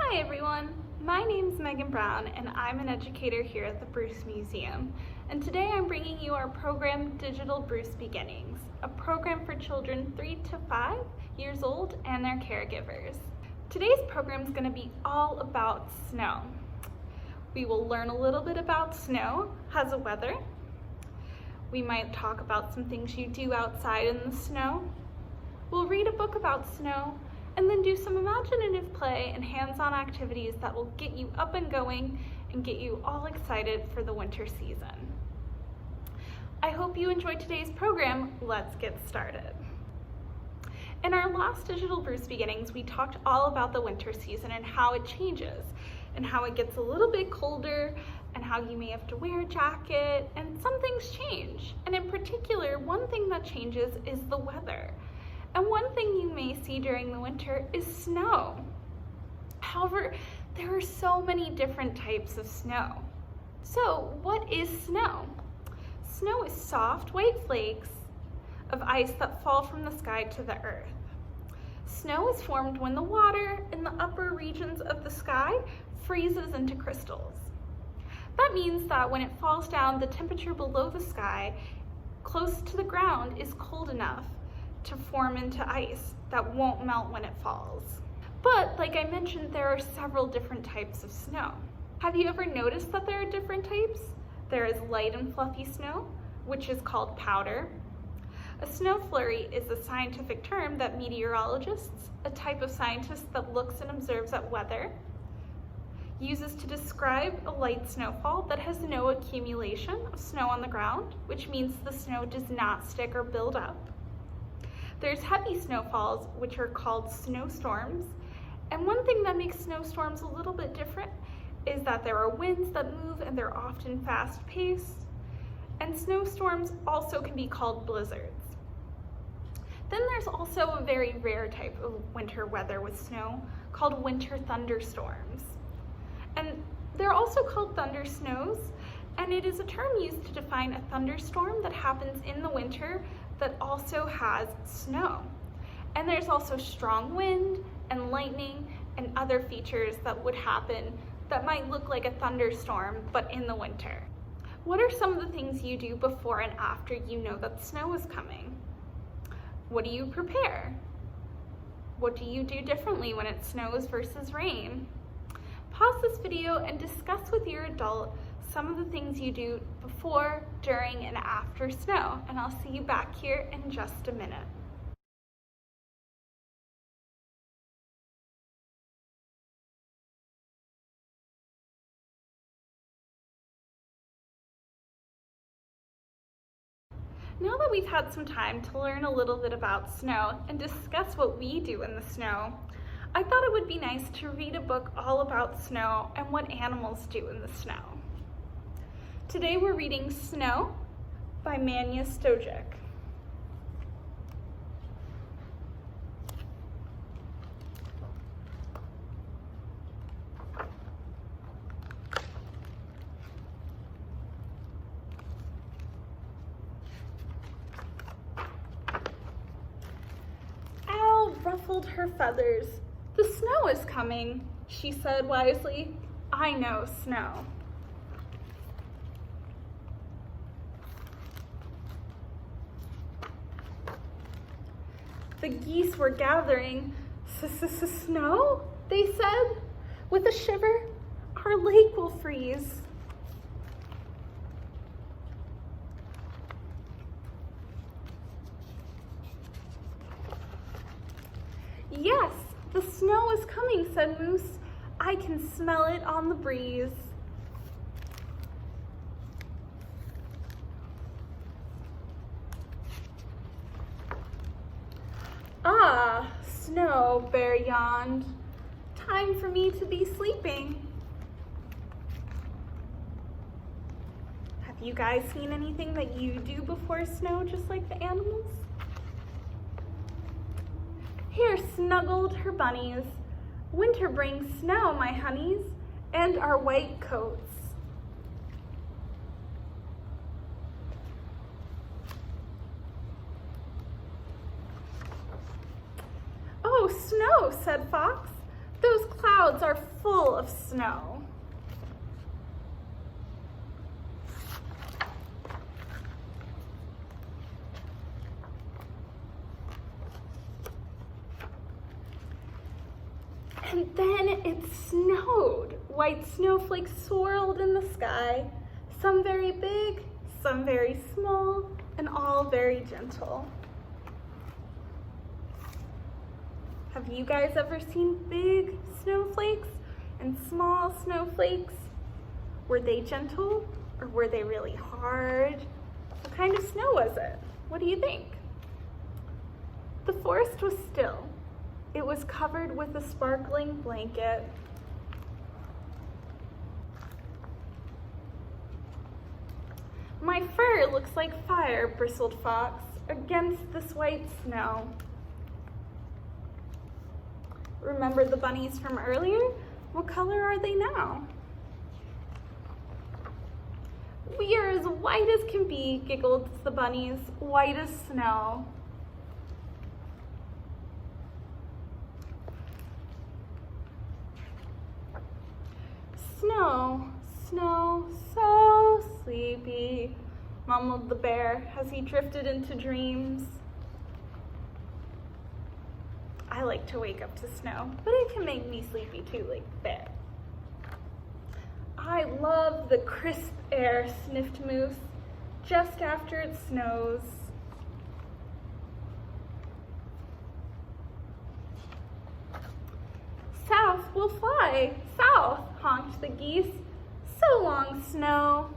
Hi everyone, my name's Megan Brown and I'm an educator here at the Bruce Museum. And today I'm bringing you our program Digital Bruce Beginnings, a program for children 3 to 5 years old and their caregivers. Today's program is going to be all about snow. We will learn a little bit about snow as a weather. We might talk about some things you do outside in the snow. We'll read a book about snow and then do some imaginative play and hands-on activities that will get you up and going and get you all excited for the winter season. I hope you enjoyed today's program. Let's get started. In our last Digital Bruce Beginnings, we talked all about the winter season and how it changes and how it gets a little bit colder and how you may have to wear a jacket, and some things change. And in particular, one thing that changes is the weather. And one thing you may see during the winter is snow. However, there are so many different types of snow. So, what is snow? Snow is soft white flakes of ice that fall from the sky to the earth. Snow is formed when the water in the upper regions of the sky freezes into crystals. That means that when it falls down, the temperature below the sky, close to the ground, is cold enough to form into ice that won't melt when it falls. But like I mentioned, there are several different types of snow. Have you ever noticed that there are different types? There is light and fluffy snow, which is called powder. A snow flurry is a scientific term that meteorologists, a type of scientist that looks and observes at weather, uses to describe a light snowfall that has no accumulation of snow on the ground, which means the snow does not stick or build up. There's heavy snowfalls, which are called snowstorms. And one thing that makes snowstorms a little bit different is that there are winds that move and they're often fast-paced. And snowstorms also can be called blizzards. Then there's also a very rare type of winter weather with snow called winter thunderstorms. And they're also called thunder snows, and it is a term used to define a thunderstorm that happens in the winter that also has snow. And there's also strong wind and lightning and other features that would happen that might look like a thunderstorm, but in the winter. What are some of the things you do before and after you know that snow is coming? What do you prepare? What do you do differently when it snows versus rain? Pause this video and discuss with your adult some of the things you do before, during, and after snow, and I'll see you back here in just a minute. Now that we've had some time to learn a little bit about snow and discuss what we do in the snow, I thought it would be nice to read a book all about snow and what animals do in the snow. Today we're reading Snow by Manya Stojic. Owl ruffled her feathers. "The snow is coming," she said wisely. "I know snow." The geese were gathering. "Snow?" they said. With a shiver, "Our lake will freeze." "Yes, the snow is coming," said Moose. "I can smell it on the breeze." "Ah, snow," Bear yawned. "Time for me to be sleeping." Have you guys seen anything that you do before snow just like the animals? Here snuggled her bunnies. "Winter brings snow, my honeys, and our white coats." "Oh, snow," said Fox. "Those clouds clouds are full of snow. And then it snowed. White snowflakes swirled in the sky, some very big, some very small, and all very gentle. Have you guys ever seen big snowflakes and small snowflakes? Were they gentle or were they really hard? What kind of snow was it? What do you think? The forest was still. It was covered with a sparkling blanket. My fur looks like fire, bristled Fox, against this white snow. Remember the bunnies from earlier? What color are they now? We are as white as can be, giggled the bunnies, white as snow. Snow, snow, so sleepy, mumbled the bear as he drifted into dreams. I like to wake up to snow, but it can make me sleepy too, like the bear. I love the crisp air, sniffed Moose, just after it snows. South we'll fly, south, honked the geese. So long, snow.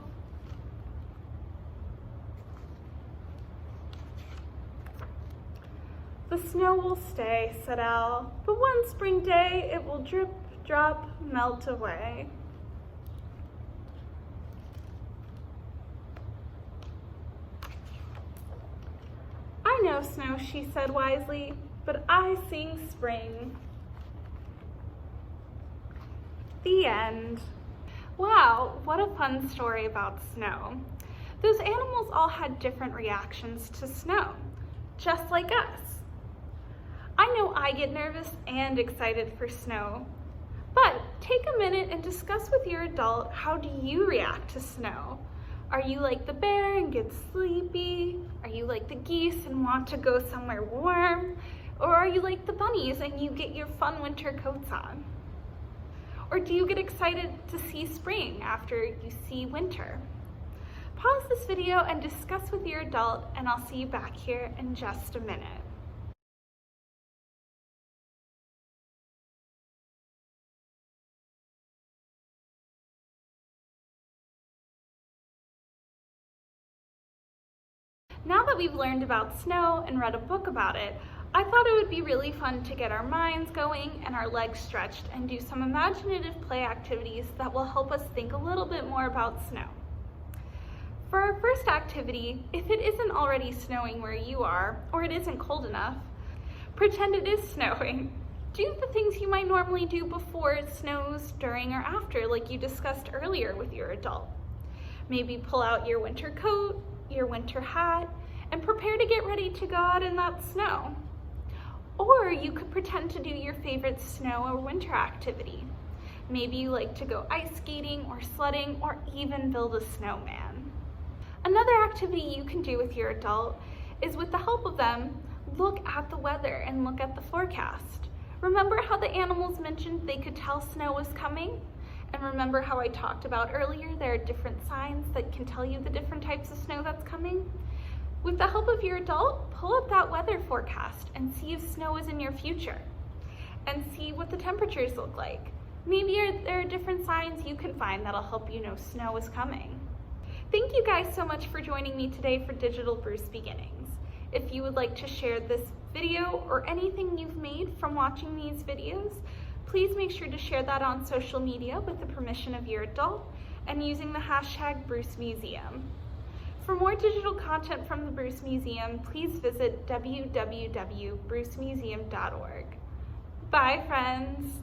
The snow will stay, said Owl, but one spring day it will drip, drop, melt away. I know snow, she said wisely, but I sing spring. The end. Wow, what a fun story about snow. Those animals all had different reactions to snow, just like us. I know I get nervous and excited for snow, but take a minute and discuss with your adult, how do you react to snow? Are you like the bear and get sleepy? Are you like the geese and want to go somewhere warm? Or are you like the bunnies and you get your fun winter coats on? Or do you get excited to see spring after you see winter? Pause this video and discuss with your adult, and I'll see you back here in just a minute. Now that we've learned about snow and read a book about it, I thought it would be really fun to get our minds going and our legs stretched and do some imaginative play activities that will help us think a little bit more about snow. For our first activity, if it isn't already snowing where you are, or it isn't cold enough, pretend it is snowing. Do the things you might normally do before it snows, during, or after, like you discussed earlier with your adult. Maybe pull out your winter coat, your winter hat, and prepare to get ready to go out in that snow. Or you could pretend to do your favorite snow or winter activity. Maybe you like to go ice skating or sledding or even build a snowman. Another activity you can do with your adult is, with the help of them, look at the weather and look at the forecast. Remember how the animals mentioned they could tell snow was coming? And remember how I talked about earlier there are different signs that can tell you the different types of snow that's coming? With the help of your adult, pull up that weather forecast and see if snow is in your future, and see what the temperatures look like. Maybe there are different signs you can find that'll help you know snow is coming. Thank you guys so much for joining me today for Digital Bruce Beginnings. If you would like to share this video or anything you've made from watching these videos, please make sure to share that on social media with the permission of your adult and using the hashtag BruceMuseum. For more digital content from the Bruce Museum, please visit www.brucemuseum.org. Bye, friends.